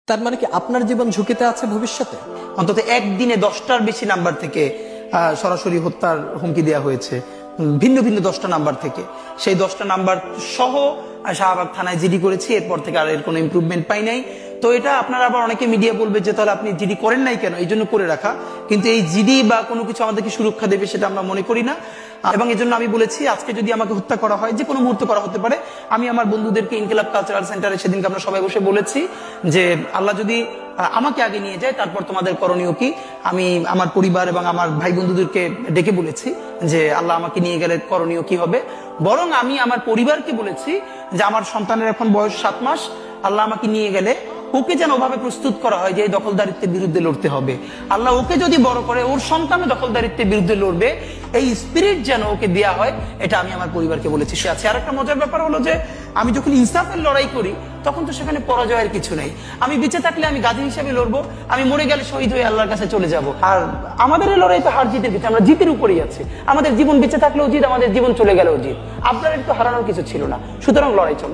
তার মানে কি আপনার জীবন ঝুঁকিতে আছে ভবিষ্যতে? অন্তত একদিনে 10টার বেশি নাম্বার থেকে সরাসরি হত্যার হুমকি দেওয়া হয়েছে, ভিন্ন ভিন্ন 10টা নাম্বার থেকে। সেই 10টা নাম্বার সহ শাহবাগ থানায় জিডি করেছি, এরপর থেকে আর এর কোনো ইমপ্রুভমেন্ট পাই নাই। তো এটা আপনারা আবার অনেকে মিডিয়া বলবে যে তাহলে আপনি জিডি করেন নাই কেন, এই জন্য করে রাখা। কিন্তু এই জিডি বা কোনো কিছু আমাদেরকে সুরক্ষা দেবে সেটা আমরা মনে করি না। এবং এই জন্য আমি বলেছি আজকে যদি আমাকে হত্যা করা হয়, যে কোনো মুহূর্তে করা হতে পারে, আমি আমার বন্ধুদেরকে ইনকিলাব কালচারাল সেন্টারে সেদিনকে আমরা সবাই বসে বলেছি যে আল্লাহ যদি আমাকে আগে নিয়ে যায় তারপর তোমাদের করণীয় কি। আমি আমার পরিবার এবং আমার ভাই বন্ধুদেরকে ডেকে বলেছি যে আল্লাহ আমাকে নিয়ে গেলে করণীয় কি হবে। বরং আমি আমার পরিবারকে বলেছি যে আমার সন্তানের এখন বয়স 7 মাস, আল্লাহ আমাকে নিয়ে গেলে ওকে যেন ওভাবে প্রস্তুত করা হয় যে এই দখলদারিত্বের বিরুদ্ধে লড়তে হবে। আল্লাহ ওকে যদি বড় করে ওর সন্তানও দখলদারিত্বের বিরুদ্ধে লড়বে, এই স্পিরিট যেন ওকে দেয়া হয়, এটা আমি আমার পরিবারকে বলেছি। সে আছে। আর একটা মজার ব্যাপার হলো যে আমি যখন ইনসাফের লড়াই করি তখন তো সেখানে পরাজয়ের কিছু নেই। আমি বেঁচে থাকলে আমি গাজী হিসেবে লড়বো, আমি মরে গেলে শহীদ হয়ে আল্লাহর কাছে চলে যাব। আর আমাদের এই লড়াই তো হার জিতের কিছু, আমরা জিতের উপরেই আছি। আমাদের জীবন বেঁচে থাকলেও জিত, আমাদের জীবন চলে গেলেও জিত। আপনার একটু হারানোর কিছু ছিল না, সুতরাং লড়াই চলবে।